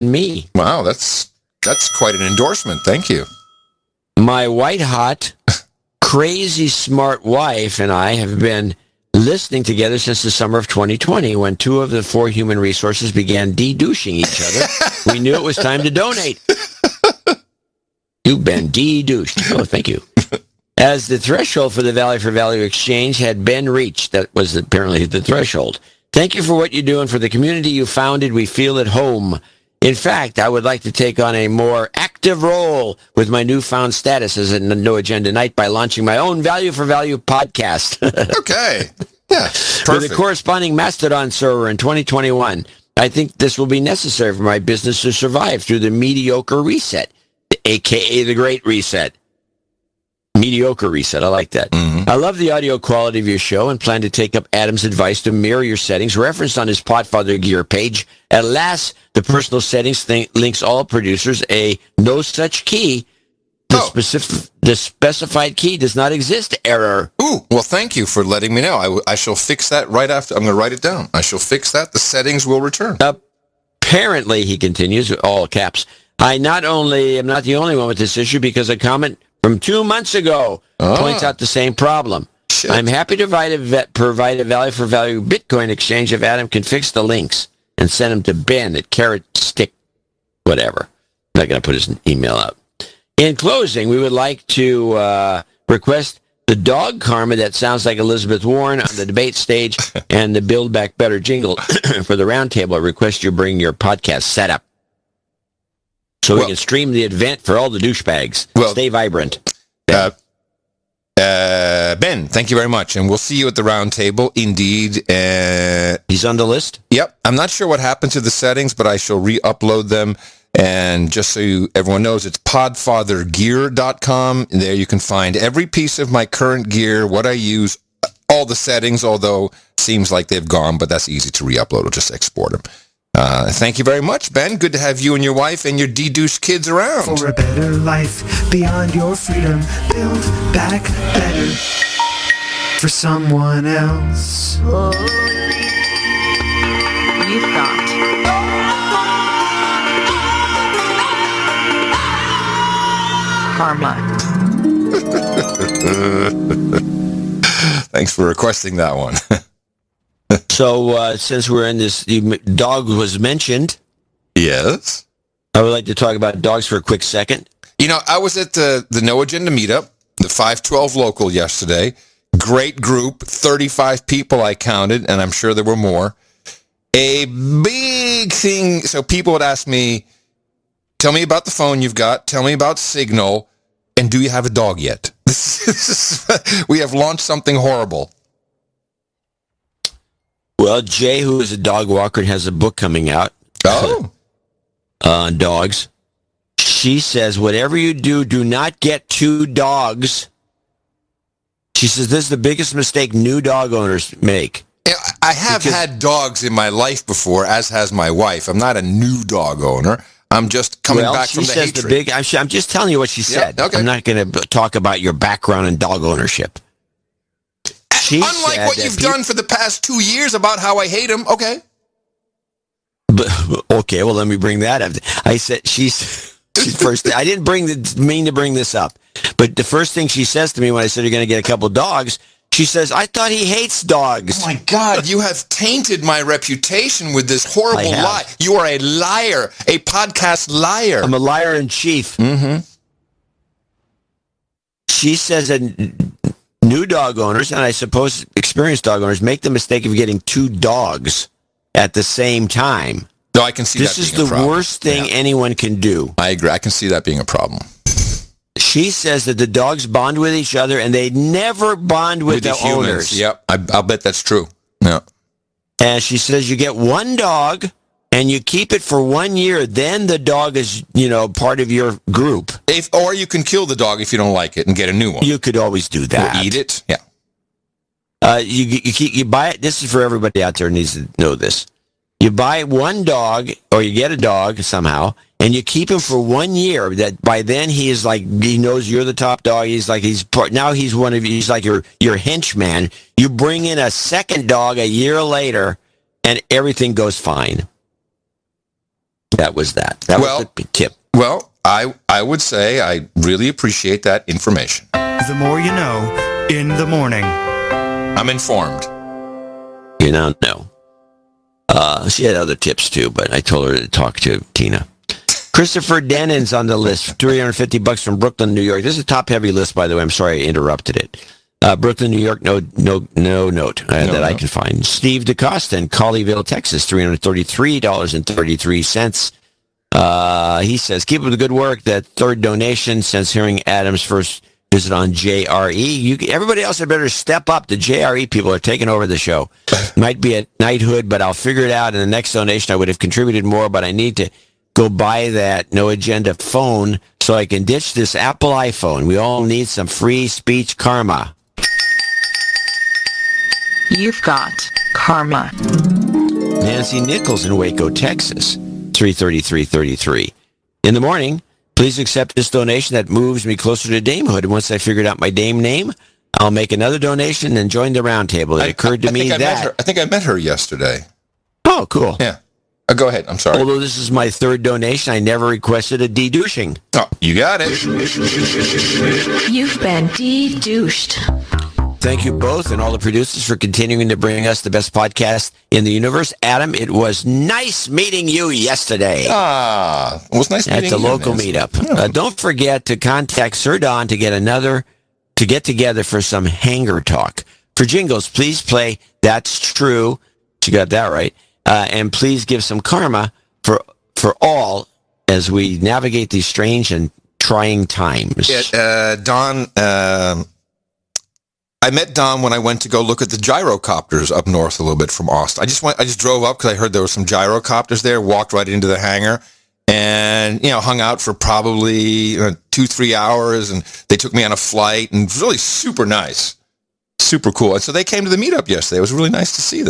me. Wow, that's quite an endorsement. Thank you. My white-hot, crazy smart wife and I have been listening together since the summer of 2020 when 2 of the 4 human resources began de-douching each other. We knew it was time to donate. You've been de-douched. Oh, thank you. As the threshold for the Value for Value exchange had been reached, that was apparently the threshold. Thank you for what you do and for the community you founded. We feel at home. In fact, I would like to take on a more active role with my newfound status as a No Agenda Night by launching my own Value for Value podcast. Okay. Yeah, perfect. With a corresponding Mastodon server in 2021. I think this will be necessary for my business to survive through the mediocre reset, a.k.a. the Great Reset. Mediocre reset. I like that. Mm-hmm. I love the audio quality of your show and plan to take up Adam's advice to mirror your settings referenced on his Podfather Gear page. At last, the personal settings links all producers a no such key. The specified key does not exist. Error. Ooh, well, thank you for letting me know. I shall fix that right after. I'm going to write it down. I shall fix that. The settings will return. Apparently, he continues, all caps, I'm not the only one with this issue because a comment from 2 months ago points out the same problem. Shit. I'm happy to provide a value for value Bitcoin exchange if Adam can fix the links and send them to Ben at Carrot Stick, whatever. I'm not going to put his email out. In closing, we would like to request the dog karma that sounds like Elizabeth Warren on the debate stage and the Build Back Better jingle for the roundtable. I request you bring your podcast setup. So we can stream the event for all the douchebags. Stay vibrant. Ben, thank you very much. And we'll see you at the round table. Indeed. He's on the list? Yep. I'm not sure what happened to the settings, but I shall re-upload them. And just so everyone knows, it's podfathergear.com. And there you can find every piece of my current gear, what I use, all the settings, although it seems like they've gone, but that's easy to re-upload. I'll just export them. Thank you very much, Ben. Good to have you and your wife and your de-douched kids around. For a better life beyond your freedom, build back better for someone else. You've got karma. Thanks for requesting that one. So, since we're in this, dog was mentioned. Yes. I would like to talk about dogs for a quick second. You know, I was at the No Agenda meetup, the 512 local yesterday. Great group, 35 people I counted, and I'm sure there were more. A big thing, so people would ask me, tell me about the phone you've got, tell me about Signal, and do you have a dog yet? We have launched something horrible. Well, Jay, who is a dog walker and has a book coming out on dogs, she says, whatever you do, do not get 2 dogs. She says this is the biggest mistake new dog owners make. I have had dogs in my life before, as has my wife. I'm not a new dog owner. I'm just coming back from the hatred. I'm just telling you what she said. Yeah, okay. I'm not going to talk about your background in dog ownership. Unlike what you've done for the past 2 years about how I hate him, okay. But, okay, well, let me bring that up. I said, she's first. I didn't mean to bring this up, but the first thing she says to me when I said you're going to get a couple dogs, she says, I thought he hates dogs. Oh, my God, you have tainted my reputation with this horrible lie. You are a liar, a podcast liar. I'm a liar in chief. Mm-hmm. She says that new dog owners, and I suppose experienced dog owners, make the mistake of getting 2 dogs at the same time. No, I can see that being a problem. This is the worst thing anyone can do. I agree. I can see that being a problem. She says that the dogs bond with each other, and they never bond with the owners. Yep, I'll bet that's true. Yeah. And she says you get 1 dog, and you keep it for 1 year, then the dog is, part of your group. Or you can kill the dog if you don't like it and get a new one. You could always do that. Or eat it. Yeah. You buy it. This is for everybody out there who needs to know this. You buy 1 dog, or you get a dog somehow, and you keep him for 1 year. That by then he knows you're the top dog. He's one of you. He's like your henchman. You bring in a second dog a year later, and everything goes fine. That was that. That was a tip. Well, I would say I really appreciate that information. The more you know in the morning. I'm informed. You now know. She had other tips too, but I told her to talk to Tina. Christopher Dennon's on the list. $350 from Brooklyn, New York. This is a top-heavy list, by the way. I'm sorry I interrupted it. Brooklyn, New York, no note that I can find. Steve DeCosta in Colleyville, Texas, $333.33. He says, keep up the good work. That third donation since hearing Adam's first visit on JRE. Everybody else had better step up. The JRE people are taking over the show. Might be at knighthood, but I'll figure it out. In the next donation, I would have contributed more, but I need to go buy that No Agenda phone so I can ditch this Apple iPhone. We all need some free speech karma. You've got karma. Nancy Nichols in Waco, Texas, $333.33. In the morning, please accept this donation that moves me closer to damehood. And once I figured out my dame name, I'll make another donation and join the roundtable. It occurred to me that... I think I met her yesterday. Oh, cool. Yeah. Go ahead. I'm sorry. Although this is my third donation, I never requested a de-douching. Oh, you got it. You've been de-douched. Thank you both and all the producers for continuing to bring us the best podcast in the universe. Adam, it was nice meeting you yesterday. It was nice meeting you. At the local meetup. Yeah. Don't forget to contact Sir Don to get together for some hanger talk. For jingles, please play That's True. You got that right. And please give some karma for all as we navigate these strange and trying times. Don... I met Don when I went to go look at the gyrocopters up north a little bit from Austin. I just drove up because I heard there were some gyrocopters there, walked right into the hangar, and hung out for probably 2-3 hours, and they took me on a flight, and it was really super nice, super cool. And so they came to the meetup yesterday. It was really nice to see them.